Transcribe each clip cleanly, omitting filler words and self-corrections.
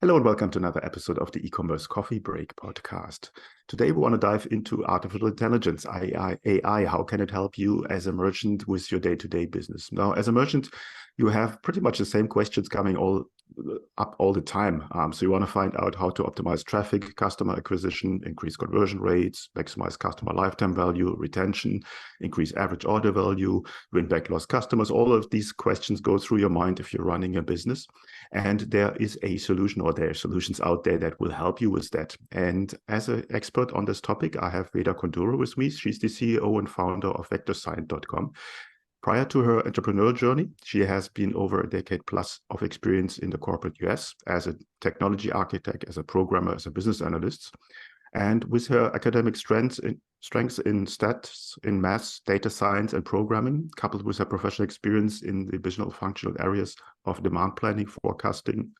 Hello and welcome to another episode of the E-commerce Coffee Break podcast. Today we want to dive into artificial intelligence, AI. How can it help you as a merchant with your day-to-day business? Now, as a merchant, you have pretty much the same questions coming up all the time. So you want to find out how to optimize traffic, customer acquisition, increase conversion rates, maximize customer lifetime value, retention, increase average order value, win back lost customers. All of these questions go through your mind if you're running a business. And there is a solution, or there are solutions out there that will help you with that. And as an expert on this topic, I have Veda Konduru with me. She's the CEO and founder of VectorSign.com. Prior to her entrepreneurial journey, she has been over a decade plus of experience in the corporate US as a technology architect, as a programmer, as a business analyst. And with her academic strengths in stats, in maths, data science, and programming, coupled with her professional experience in the business functional areas of demand planning, forecasting,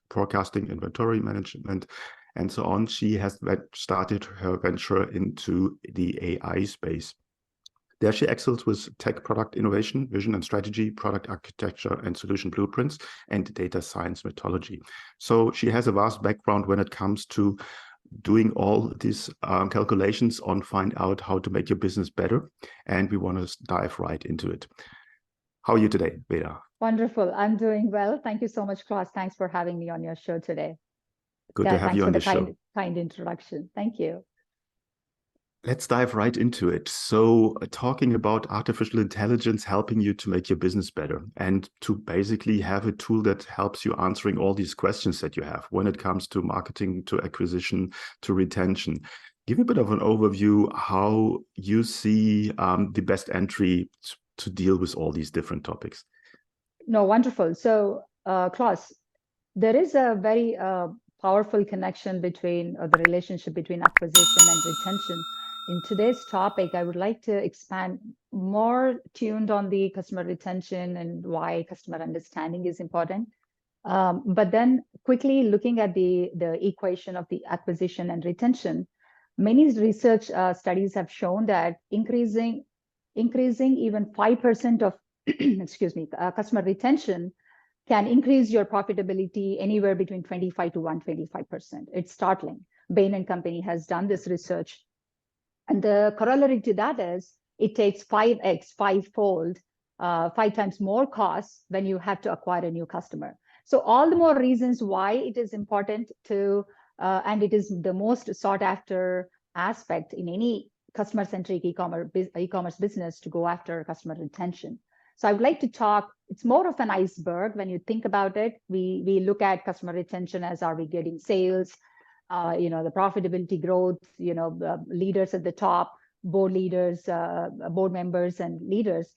inventory management, and so on, she has started her venture into the AI space. There she excels with tech product innovation, vision and strategy, product architecture and solution blueprints, and data science methodology. So she has a vast background when it comes to doing all these calculations on find out how to make your business better. And we want to dive right into it. How are you today, Veda? Wonderful. I'm doing well. Thank you so much, Klaus. Thanks for having me on your show today. Good to have you on the show. Kind introduction. Thank you. Let's dive right into it. So talking about artificial intelligence helping you to make your business better and to basically have a tool that helps you answering all these questions that you have when it comes to marketing, to acquisition, to retention. Give me a bit of an overview how you see the best entry to deal with all these different topics. No, wonderful. So Klaus, there is a very powerful connection between the relationship between acquisition and retention. In today's topic, I would like to expand more tuned on the customer retention and why customer understanding is important. But then quickly looking at the equation of the acquisition and retention, many research studies have shown that increasing even 5% of customer retention can increase your profitability anywhere between 25 to 125%. It's startling. Bain & Company has done this research. And the corollary to that is it takes 5x, fivefold, 5 times more costs when you have to acquire a new customer. So all the more reasons why it is important to, and it is the most sought after aspect in any customer-centric e-commerce business to go after customer retention. So I would like to talk, it's more of an iceberg when you think about it. We look at customer retention as, are we getting sales? The profitability growth, the leaders at the top, board leaders, board members and leaders,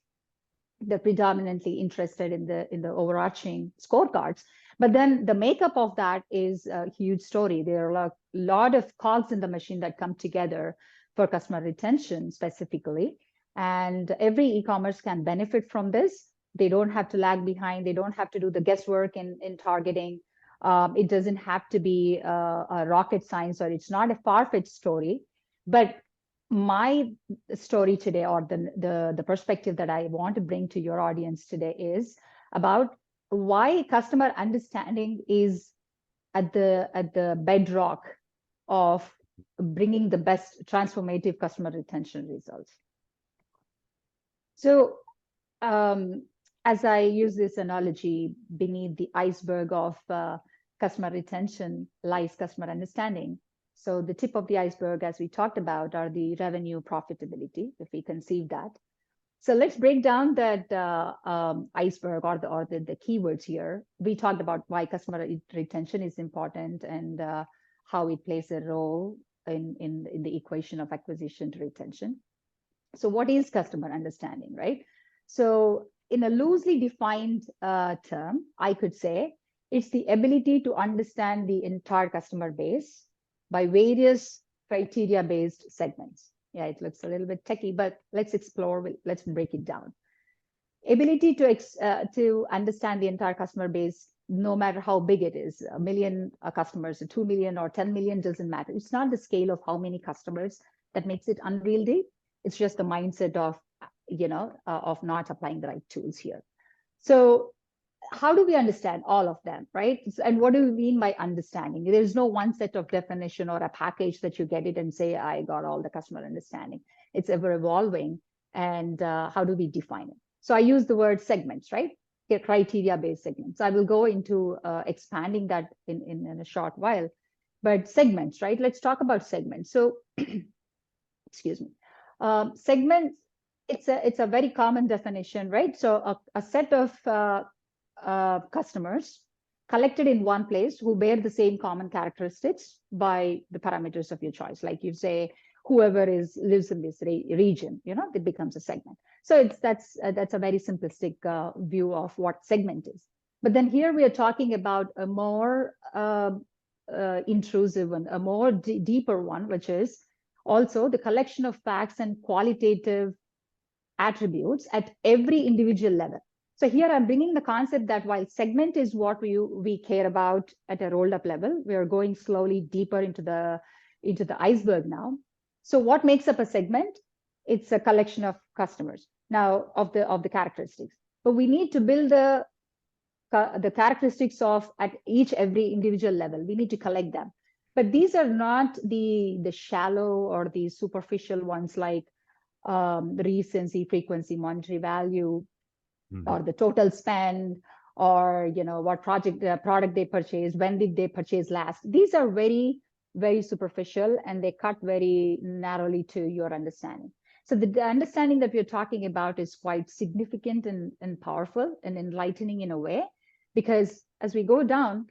they're predominantly interested in the overarching scorecards. But then the makeup of that is a huge story. There are a lot of cogs in the machine that come together for customer retention specifically. And every e-commerce can benefit from this. They don't have to lag behind. They don't have to do the guesswork in targeting. It doesn't have to be a rocket science, or it's not a far-fetched story. But my story today, or the perspective that I want to bring to your audience today, is about why customer understanding is at the bedrock of bringing the best transformative customer retention results. So as I use this analogy, beneath the iceberg of customer retention lies customer understanding. So the tip of the iceberg, as we talked about, are the revenue profitability, if we conceive that. So let's break down that iceberg or the keywords here. We talked about why customer retention is important and how it plays a role in the equation of acquisition to retention. So what is customer understanding, right? So in a loosely defined term, I could say it's the ability to understand the entire customer base by various criteria-based segments. Yeah, it looks a little bit techy, but let's explore, let's break it down. Ability to understand the entire customer base, no matter how big it is, 1 million customers, 2 million or 10 million, doesn't matter. It's not the scale of how many customers that makes it unwieldy. It's just the mindset of not applying the right tools here. So how do we understand all of them, right? And what do we mean by understanding? There's no one set of definition or a package that you get it and say, I got all the customer understanding. It's ever evolving. And how do we define it? So I use the word segments, right? Criteria-based segments. I will go into expanding that in a short while. But segments, right? Let's talk about segments. So, excuse me. Segments, it's a very common definition, right? So a set of customers collected in one place who bear the same common characteristics by the parameters of your choice. Like you say, whoever lives in this region, it becomes a segment. So that's a very simplistic view of what segment is. But then here we are talking about a more intrusive one, a more deeper one, which is also the collection of facts and qualitative attributes at every individual level. So here I'm bringing the concept that while segment is what we care about at a rolled up level, we are going slowly deeper into the iceberg now. So what makes up a segment? It's a collection of customers now of the characteristics. But we need to build the characteristics of at every individual level. We need to collect them. But these are not the shallow or the superficial ones like recency, frequency, monetary value, or the total spend, or what product they purchased, when did they purchase last. These are very, very superficial, and they cut very narrowly to your understanding. So the understanding that we're talking about is quite significant and powerful and enlightening in a way, because as we go down,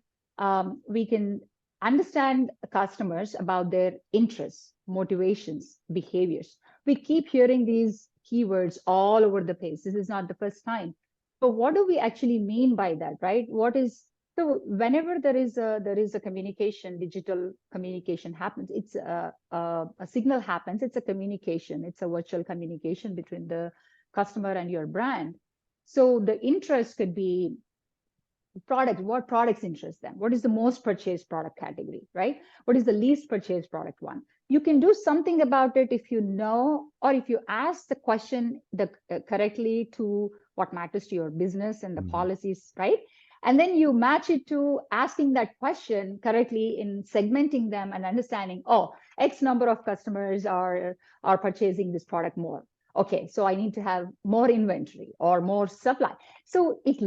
we can understand customers about their interests, motivations, behaviors. We keep hearing these keywords all over the place. This is not the first time. But what do we actually mean by that, right? So whenever there is a communication, digital communication happens, it's a signal happens, it's a communication, it's a virtual communication between the customer and your brand. So the interest could be product. What products interest them? What is the most purchased product category, right? What is the least purchased product one? You can do something about it if you know, or if you ask the question correctly to what matters to your business and the policies, right? And then you match it to asking that question correctly in segmenting them and understanding, oh, X number of customers are purchasing this product more. Okay, so I need to have more inventory or more supply. So it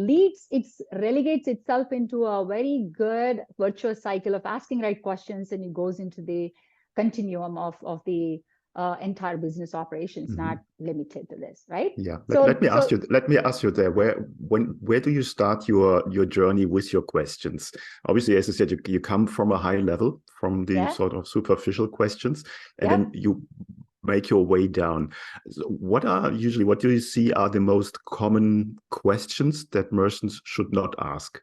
relegates itself into a very good virtuous cycle of asking right questions, and it goes into the continuum of the entire business operations, not limited to this, right? Yeah. Let me ask you there. Where do you start your journey with your questions? Obviously, as I said, you come from a high level, from the sort of superficial questions, and then you make your way down. So what do you see are the most common questions that merchants should not ask?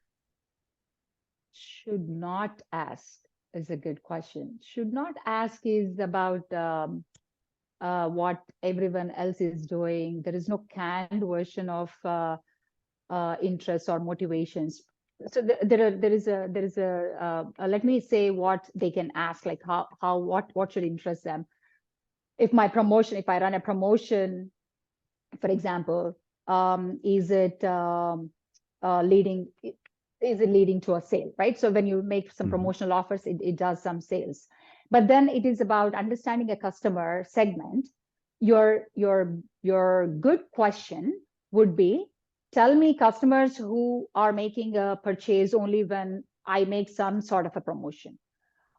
Should not ask is a good question. Should not ask is about what everyone else is doing. There is no canned version of interests or motivations. So there is a let me say what they can ask, like what should interest them. If I run a promotion, for example, is it leading to a sale, right? So when you make some promotional offers, it does some sales. But then it is about understanding a customer segment. Your good question would be, tell me customers who are making a purchase only when I make some sort of a promotion.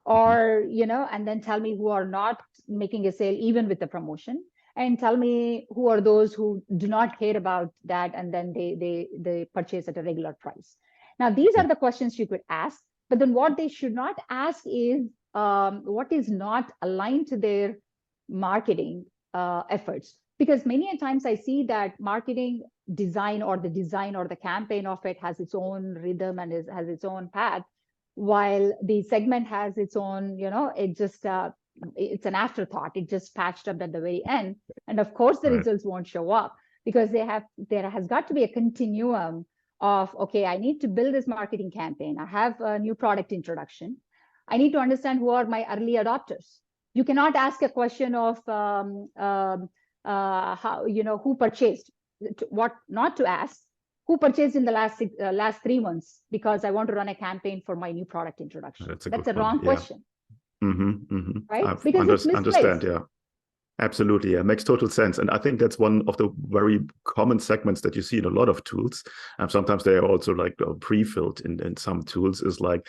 Or, and then tell me who are not making a sale even with the promotion, and tell me who are those who do not care about that, and then they purchase at a regular price. Now, these are the questions you could ask, but then what they should not ask is what is not aligned to their marketing efforts. Because many a times I see that marketing design or the campaign of it has its own rhythm and has its own path, while the segment has its own, it just it's an afterthought. It just patched up at the very end, and of course the results won't show up, because there has got to be a continuum of, okay, I need to build this marketing campaign. I have a new product introduction. I need to understand who are my early adopters. You cannot ask a question of how, who purchased. What not to ask who purchased in the last 3 months because I want to run a campaign for my new product introduction. That's a That's good a one. wrong Yeah. question, I right? Because it's understand. misplaced. Yeah. Absolutely. Yeah. Makes total sense. And I think that's one of the very common segments that you see in a lot of tools. And sometimes they are also like pre-filled in some tools, is like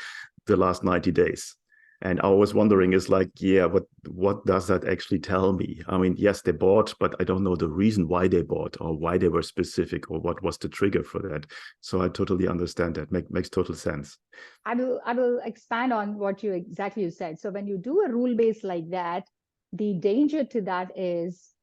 the last 90 days. And I was wondering, is like, yeah, what does that actually tell me? I mean, yes, they bought, but I don't know the reason why they bought or why they were specific or what was the trigger for that. So I totally understand that. Makes total sense. I will expand on what you exactly said. So when you do a rule base like that, the danger to that is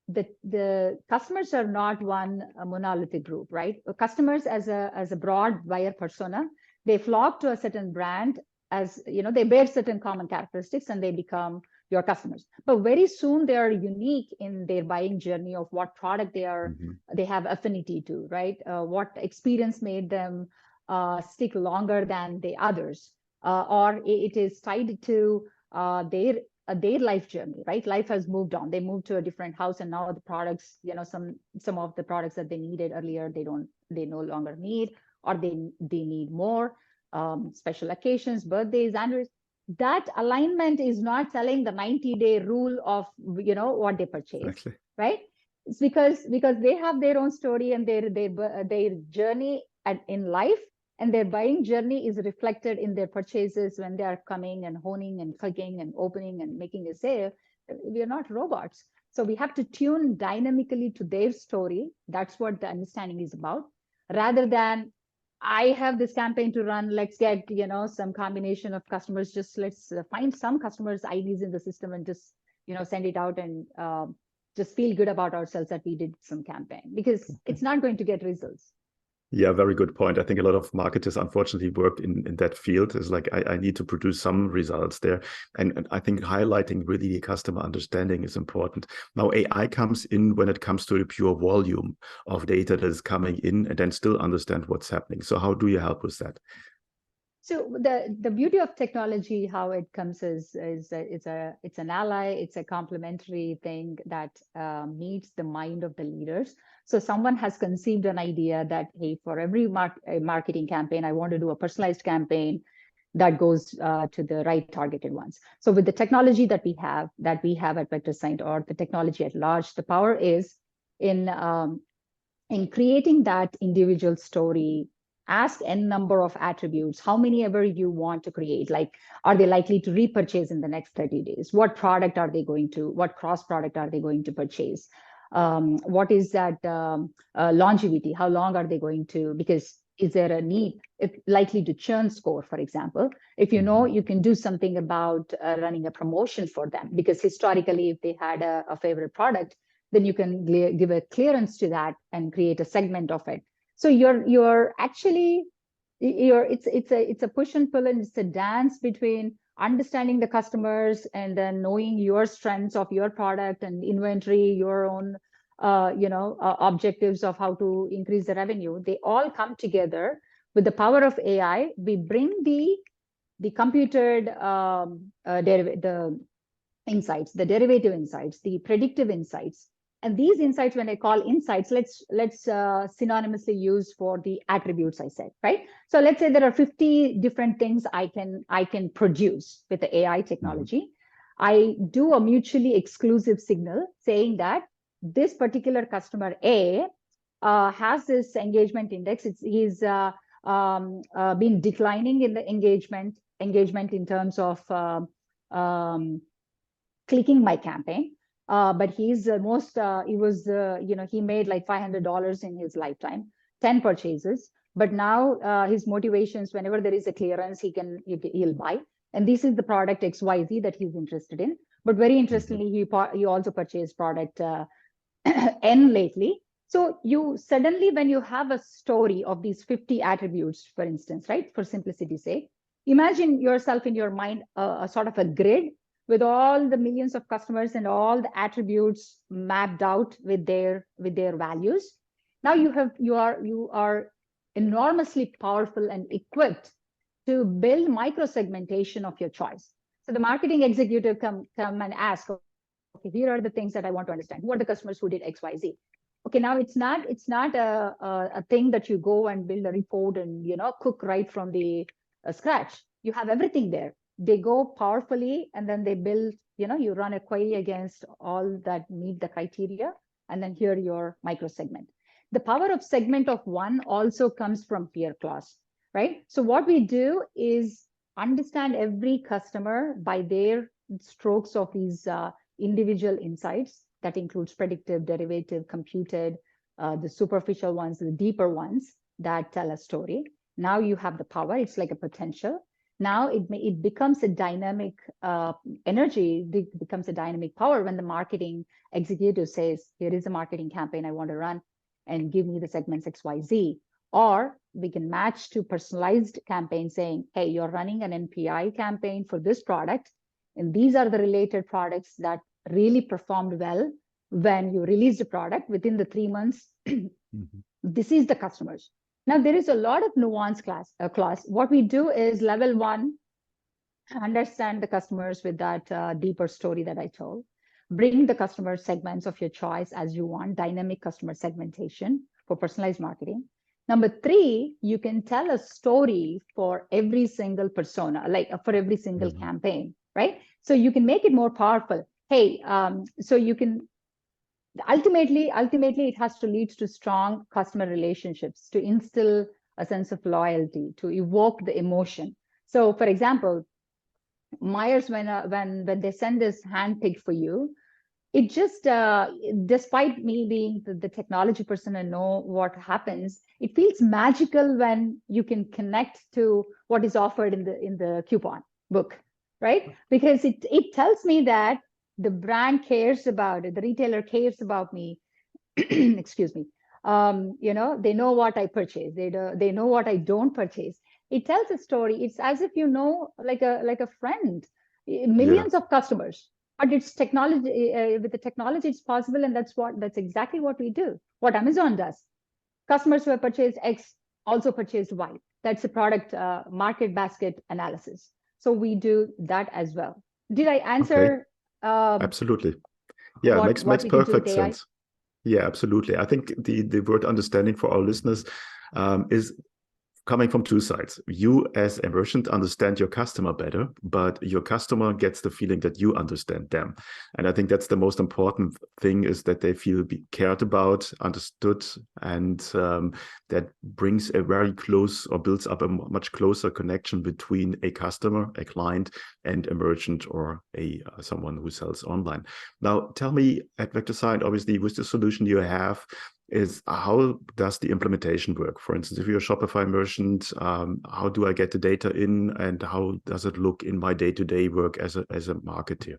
the customers are not one monolithic group, right? Customers as a broad buyer persona, they flock to a certain brand, as you know, they bear certain common characteristics and they become your customers. But very soon they are unique in their buying journey of what product they have affinity to, right? What experience made them stick longer than the others, or it is tied to their life journey, right? Life has moved on. They moved to a different house, and now the products, you know, some of the products that they needed earlier, they no longer need, or they need more. Special occasions, birthdays, anniversaries. That alignment is not telling the 90-day rule of, you know, what they purchase, Exactly. right? It's because they have their own story and their journey in life, and their buying journey is reflected in their purchases when they are coming and honing and clicking and opening and making a sale. We are not robots. So we have to tune dynamically to their story. That's what the understanding is about, rather than I have this campaign to run. Let's get, you know, some combination of customers. Just let's find some customers' IDs in the system and just, you know, send it out and just feel good about ourselves that we did some campaign, because it's not going to get results. Yeah, very good point. I think a lot of marketers unfortunately work in that field. It's like I need to produce some results there. And I think highlighting really the customer understanding is important. Now, AI comes in when it comes to the pure volume of data that is coming in and then still understand what's happening. So how do you help with that? So the beauty of technology, how it comes is it's an ally, it's a complementary thing that meets the mind of the leaders. So someone has conceived an idea that, hey, for every marketing campaign, I want to do a personalized campaign that goes to the right targeted ones. So with the technology that we have at VectorSign, or the technology at large, the power is in creating that individual story. Ask n number of attributes, how many ever you want to create. Like, are they likely to repurchase in the next 30 days? What product are they going to, what cross product are they going to purchase? What is that longevity? How long are they going to, because is there a need, if likely to churn score, for example, if you know, you can do something about running a promotion for them, because historically, if they had a favorite product, then you can give a clearance to that and create a segment of it. So you're actually, it's a push and pull, and it's a dance between understanding the customers and then knowing your strengths of your product and inventory, your own objectives of how to increase the revenue. They all come together with the power of AI. We bring the computed the insights, the derivative insights, the predictive insights. And these insights, when I call insights, let's synonymously use for the attributes I said, right? So let's say there are 50 different things I can produce with the AI technology. I do a mutually exclusive signal saying that this particular customer A has this engagement index. He's been declining in the engagement in terms of clicking my campaign. But he's he made like $500 in his lifetime, 10 purchases. But now his motivations, whenever there is a clearance, he'll buy. And this is the product XYZ that he's interested in. But very interestingly, he also purchased product N lately. So you suddenly, when you have a story of these 50 attributes, for instance, right, for simplicity's sake, imagine yourself in your mind a sort of a grid with all the millions of customers and all the attributes mapped out with their values. Now you are enormously powerful and equipped to build micro segmentation of your choice. So the marketing executive come and ask, okay, here are the things that I want to understand. Who are the customers who did XYZ? Okay, now it's not a thing that you go and build a report and cook right from the scratch. You have everything there. They go powerfully, and then they build. You run a query against all that meet the criteria, and then here your micro segment. The power of segment of one also comes from peer clause, right? So what we do is understand every customer by their strokes of these individual insights. That includes predictive, derivative, computed, the superficial ones, the deeper ones that tell a story. Now you have the power. It's like a potential. Now it becomes a dynamic energy. It becomes a dynamic power when the marketing executive says, here is a marketing campaign I want to run, and give me the segments XYZ. Or we can match to personalized campaign saying, hey, you're running an NPI campaign for this product, and these are the related products that really performed well when you released a product within the 3 months. This is the customers. Now, there is a lot of nuance class. What we do is level one, understand the customers with that deeper story that I told. Bring the customer segments of your choice as you want, dynamic customer segmentation for personalized marketing. Number three, you can tell a story for every single persona, like for every single campaign, right? So you can make it more powerful. Hey, so you can ultimately it has to lead to strong customer relationships, to instill a sense of loyalty, to evoke the emotion. So, for example, Myers, when they send this handpicked for you, it just despite me being the technology person and know what happens, it feels magical when you can connect to what is offered in the coupon book, right? Because it tells me that the brand cares about it, the retailer cares about me. Excuse me. They know what I purchase. They know what I don't purchase. It tells a story. It's as if like a friend, millions of customers. But it's technology. With the technology, it's possible, and that's exactly what we do. What Amazon does. Customers who have purchased X also purchased Y. That's a product market basket analysis. So we do that as well. Did I answer? Absolutely. Yeah, makes perfect sense. Yeah, absolutely. I think the word understanding for our listeners is coming from two sides. You as a merchant understand your customer better, but your customer gets the feeling that you understand them. And I think that's the most important thing, is that they feel cared about, understood, and that brings a very close, or builds up a much closer connection between a customer, a client, and a merchant, or someone who sells online. Now, tell me, at VectorSign, obviously with the solution you have, is how does the implementation work? For instance, if you're a Shopify merchant, how do I get the data in, and how does it look in my day-to-day work as a marketer?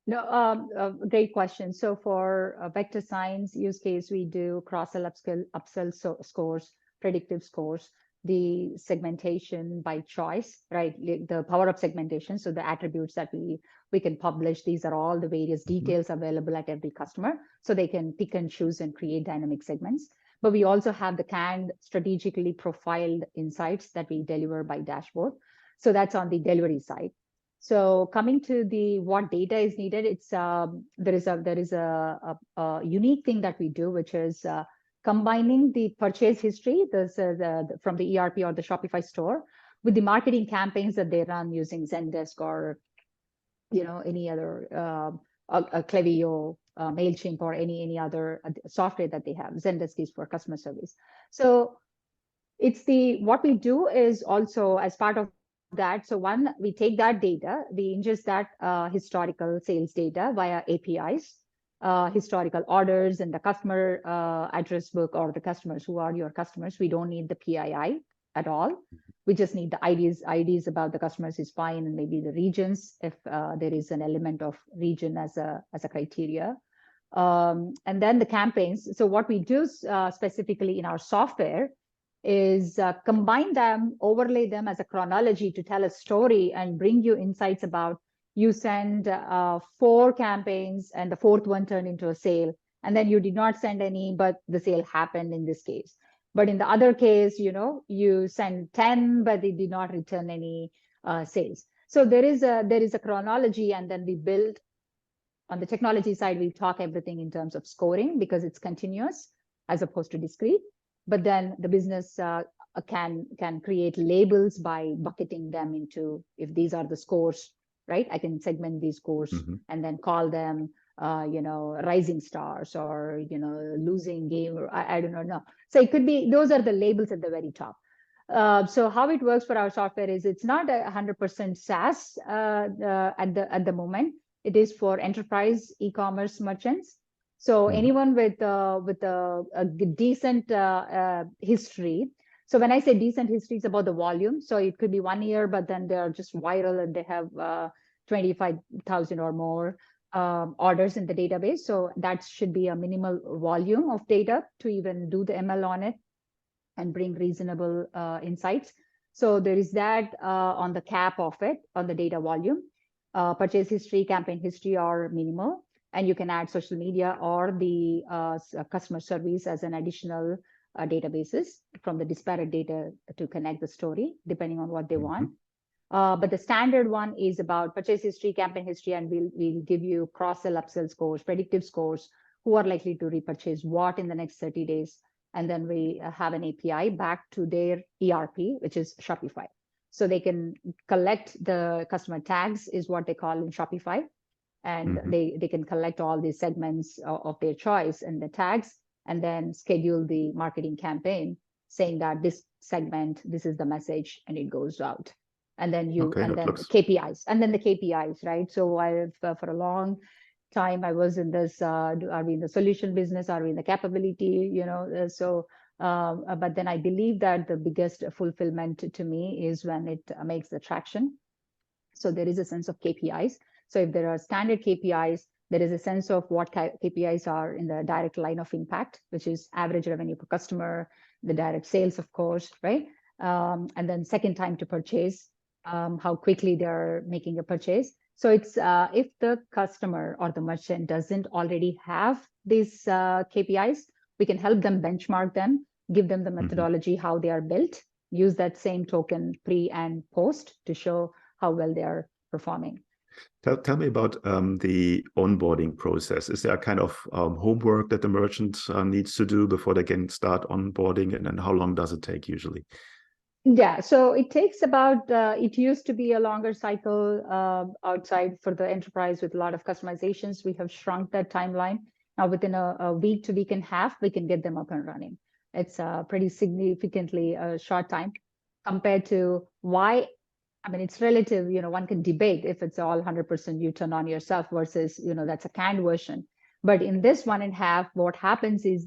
No, great question. So for VectorSign's use case, we do cross-sell, upsell scores, predictive scores, the segmentation by choice, right? The power of segmentation. So the attributes that we can publish, these are all the various details available at every customer, so they can pick and choose and create dynamic segments. But we also have the canned, strategically profiled insights that we deliver by dashboard. So that's on the delivery side. So coming to what data is needed, it's there is a unique thing that we do, which is combining the purchase history from the ERP or the Shopify store with the marketing campaigns that they run using Zendesk or any other Klaviyo, MailChimp, or any other software that they have. Zendesk is for customer service. So it's what we do is also as part of that. So one, we take that data, we ingest that historical sales data via APIs, historical orders and the customer address book, or the customers who are your customers. We don't need the PII at all. We just need the IDs about the customers is fine, and maybe the regions if there is an element of region as a criteria. And then the campaigns. So what we do specifically in our software is combine them, overlay them as a chronology to tell a story and bring you insights about, you send 4 campaigns and the 4th one turned into a sale, and then you did not send any, but the sale happened in this case. But in the other case, you send 10, but they did not return any sales. So there is a chronology, and then we build on the technology side, we talk everything in terms of scoring because it's continuous as opposed to discrete. But then the business can create labels by bucketing them into, if these are the scores, right? I can segment these scores and then call them, rising stars or, losing game, or I don't know. So it could be, those are the labels at the very top. So how it works for our software is it's not 100% SaaS at the moment. It is for enterprise e-commerce merchants. So anyone with a decent history. So when I say decent history, it's about the volume. So it could be 1 year, but then they are just viral and they have 25,000 or more orders in the database. So that should be a minimal volume of data to even do the ML on it and bring reasonable insights. So there is that on the cap of it, on the data volume. Purchase history, campaign history are minimal, and you can add social media or the customer service as an additional databases from the disparate data to connect the story, depending on what they want. But the standard one is about purchase history, campaign history, and we'll give you cross-sell, upsell scores, predictive scores, who are likely to repurchase what in the next 30 days. And then we have an API back to their ERP, which is Shopify. So they can collect the customer tags, is what they call in Shopify. And they can collect all these segments of their choice and the tags, and then schedule the marketing campaign saying that this segment, this is the message, and it goes out. And then KPIs, and then the KPIs, right? So I've for a long time I was in this. Are we in the solution business? Are we in the capability? But then I believe that the biggest fulfillment to me is when it makes the traction. So there is a sense of KPIs. So if there are standard KPIs, there is a sense of what KPIs are in the direct line of impact, which is average revenue per customer, the direct sales, of course, right? And then second time to purchase, how quickly they're making a purchase. So it's if the customer or the merchant doesn't already have these KPIs, we can help them benchmark them, give them the methodology, how they are built, use that same token pre and post to show how well they are performing. Tell me about the onboarding process. Is there a kind of homework that the merchant needs to do before they can start onboarding? And then how long does it take usually? Yeah, so it takes about, it used to be a longer cycle outside for the enterprise with a lot of customizations. We have shrunk that timeline. Now within a week to week and a half, we can get them up and running. It's a pretty significantly short time compared to why. I mean, it's relative, one can debate if it's all 100% you turn on yourself versus, that's a canned version. But in this 1.5, what happens is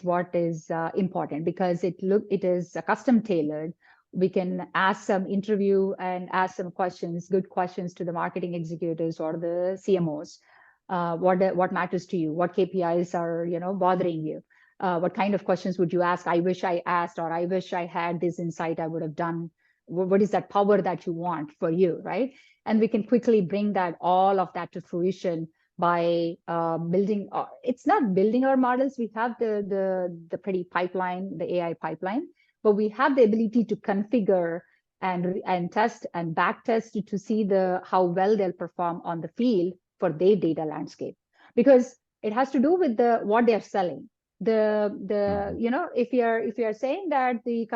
what is important, because it is custom tailored. We can ask some interview and ask some questions, good questions to the marketing executives or the CMOs. What matters to you? What KPIs are, bothering you? What kind of questions would you ask? I wish I asked, or I wish I had this insight, I would have done. What is that power that you want for you, right? And we can quickly bring all of that to fruition by building. It's not building our models. We have the pretty pipeline, the AI pipeline, but we have the ability to configure and test and back test to see how well they'll perform on the field for their data landscape, because it has to do with what they're selling. If you're saying that the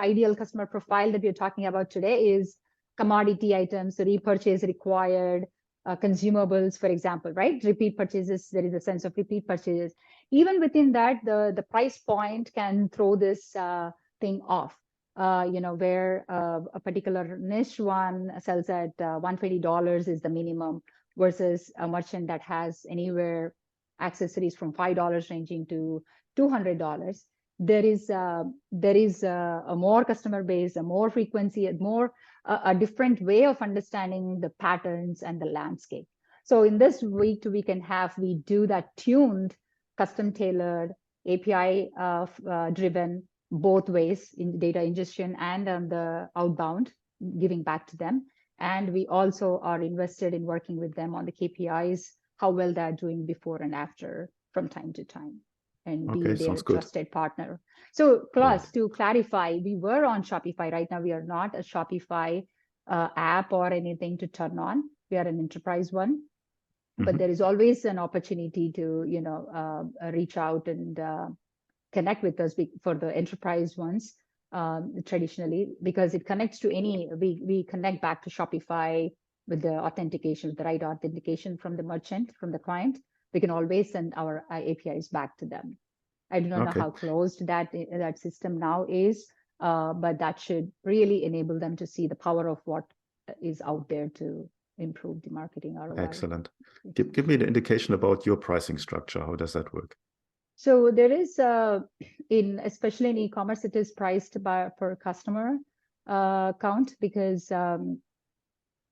ideal customer profile that we're talking about today is commodity items, repurchase required, consumables, for example, right? Repeat purchases, there is a sense of repeat purchases. Even within that, the price point can throw this thing off. Where a particular niche one sells at $120 is the minimum, versus a merchant that has anywhere accessories from $5 ranging to $200. There is a more customer base, a more frequency, a different way of understanding the patterns and the landscape. So in this week to week and a half, we do that tuned, custom tailored, API driven both ways in data ingestion and on the outbound, giving back to them. And we also are invested in working with them on the KPIs, how well they're doing before and after from time to time, and be their trusted partner. So Klaus, to clarify, we were on Shopify. Right now, we are not a Shopify app or anything to turn on. We are an enterprise one. but there is always an opportunity to, reach out and connect with us for the enterprise ones, traditionally, because it connects to we connect back to Shopify with the authentication, the right authentication from the merchant, from the client. We can always send our APIs back to them. I do not know how closed that system now is, but that should really enable them to see the power of what is out there to improve the marketing ROI. Excellent. Give me an indication about your pricing structure. How does that work? So there is, especially in e-commerce, it is priced per customer count, because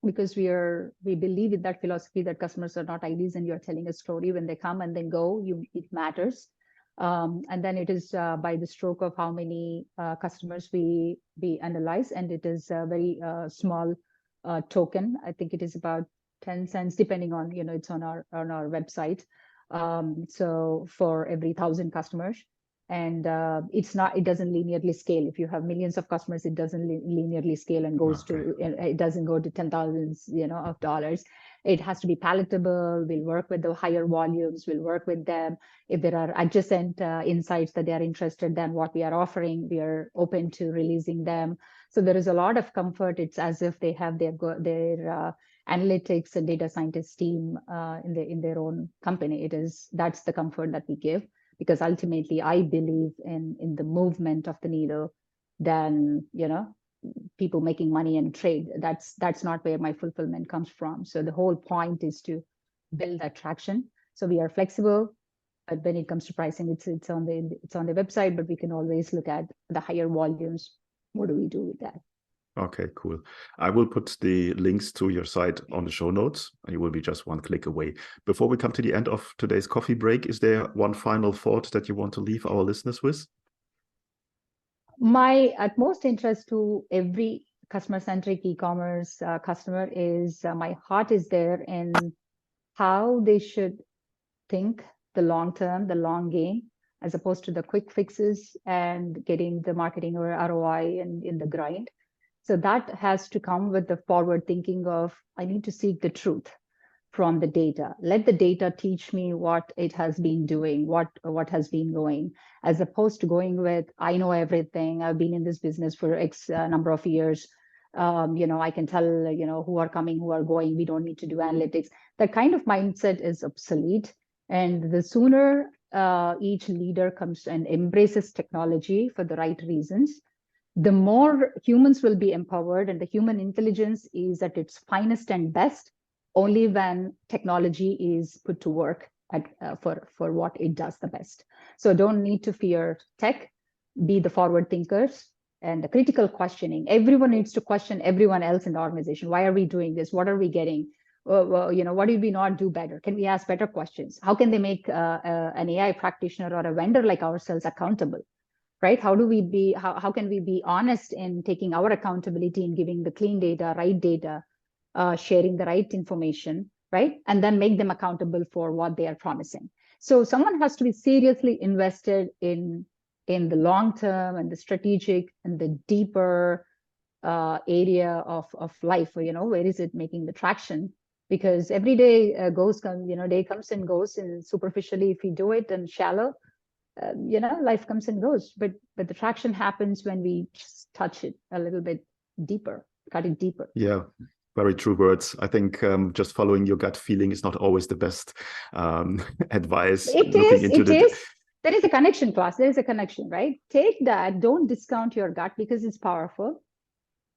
we believe in that philosophy that customers are not IDs and you're telling a story when they come and then go. It matters. And then it is by the stroke of how many customers we analyze, and it is a very small token. I think it is about 10 cents, depending on, it's on our website. So for every 1,000 customers, and it doesn't linearly scale. If you have millions of customers, it doesn't linearly scale and it doesn't go to 10,000s, of dollars. It has to be palatable. We'll work with the higher volumes. We'll work with them. If there are adjacent insights that they are interested in what we are offering, we are open to releasing them. So there is a lot of comfort. It's as if they have their analytics and data scientist team in their own company. That's the comfort that we give, because ultimately I believe in the movement of the needle than people making money and trade. That's not where my fulfillment comes from. So the whole point is to build that traction. So we are flexible, but when it comes to pricing, it's on the website, but we can always look at the higher volumes. What do we do with that? Okay, cool. I will put the links to your site on the show notes, and you will be just one click away. Before we come to the end of today's coffee break, is there one final thought that you want to leave our listeners with? My utmost interest to every customer-centric e-commerce customer is my heart is there in how they should think the long term, the long game, as opposed to the quick fixes and getting the marketing or ROI and in the grind. So that has to come with the forward thinking of, I need to seek the truth from the data. Let the data teach me what it has been doing, what has been going, as opposed to going with, I know everything. I've been in this business for X number of years. I can tell, who are coming, who are going. We don't need to do analytics. That kind of mindset is obsolete. And the sooner each leader comes and embraces technology for the right reasons, the more humans will be empowered, and the human intelligence is at its finest and best only when technology is put to work for what it does the best. So don't need to fear tech, be the forward thinkers and the critical questioning. Everyone needs to question everyone else in the organization. Why are we doing this? What are we getting? What did we not do better? Can we ask better questions? How can they make an AI practitioner or a vendor like ourselves accountable? Right? How can we be honest in taking our accountability and giving the clean data, right data, sharing the right information, right? And then make them accountable for what they are promising. So someone has to be seriously invested in the long term and the strategic and the deeper area of life. Where is it making the traction? Because every day day comes and goes, and superficially, if we do it and shallow, life comes and goes, but the traction happens when we just touch it a little bit deeper, cut it deeper. Yeah, very true words. I think just following your gut feeling is not always the best advice. There is a connection, class. There is a connection, right? Take that. Don't discount your gut because it's powerful,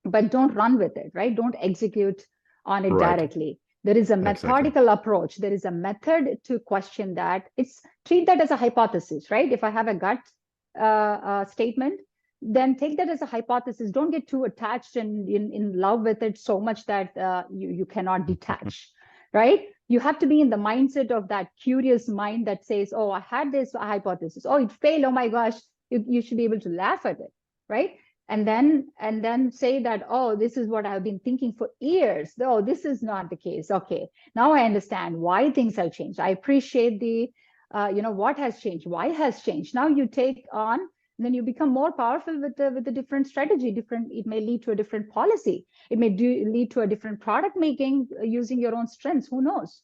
but don't run with it, right? Don't execute on it directly. There is a methodical approach. There is a method to question that. Treat that as a hypothesis, right? If I have a gut statement, then take that as a hypothesis. Don't get too attached and in love with it so much that you cannot detach, right? You have to be in the mindset of that curious mind that says, oh, I had this hypothesis. Oh, it failed. Oh my gosh. You should be able to laugh at it, right? And then say that, oh, this is what I've been thinking for years. Oh, this is not the case. Okay, now I understand why things have changed. I appreciate the, what has changed, why has changed. Now you take on, and then you become more powerful with the different strategy. It may lead to a different policy. It may lead to a different product making using your own strengths. Who knows?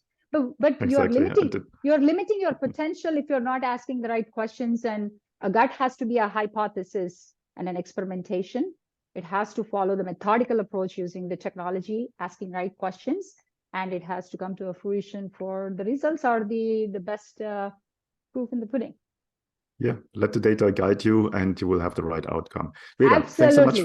But Exactly. you're limiting your potential if you're not asking the right questions. And a gut has to be a hypothesis and an experimentation. It has to follow the methodical approach using the technology, asking right questions, and it has to come to a fruition for the results are the best proof in the pudding. Yeah, let the data guide you and you will have the right outcome. Veda, Absolutely.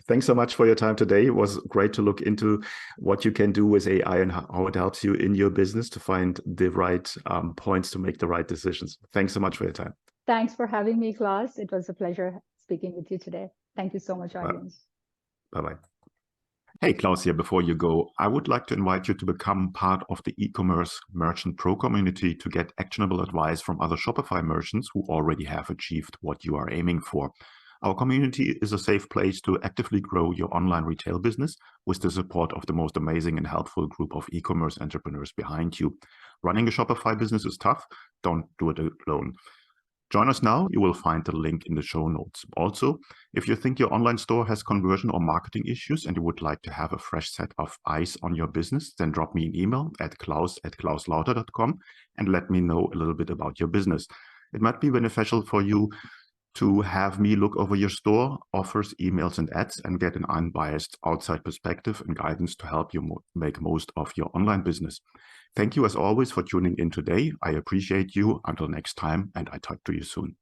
thanks so much for your time today. It was great to look into what you can do with AI and how it helps you in your business to find the right points to make the right decisions. Thanks so much for your time. Thanks for having me, Klaus. It was a pleasure speaking with you today. Thank you so much, audience. Bye-bye. Hey, Klaus here. Before you go, I would like to invite you to become part of the e-commerce merchant pro community to get actionable advice from other Shopify merchants who already have achieved what you are aiming for. Our community is a safe place to actively grow your online retail business with the support of the most amazing and helpful group of e-commerce entrepreneurs behind you. Running a Shopify business is tough. Don't do it alone. Join us now. You will find the link in the show notes. Also, if you think your online store has conversion or marketing issues and you would like to have a fresh set of eyes on your business, then drop me an email at klaus@klauslauter.com and let me know a little bit about your business. It might be beneficial for you to have me look over your store, offers, emails, and ads and get an unbiased outside perspective and guidance to help you make most of your online business. Thank you as always for tuning in today. I appreciate you. Until next time, and I talk to you soon.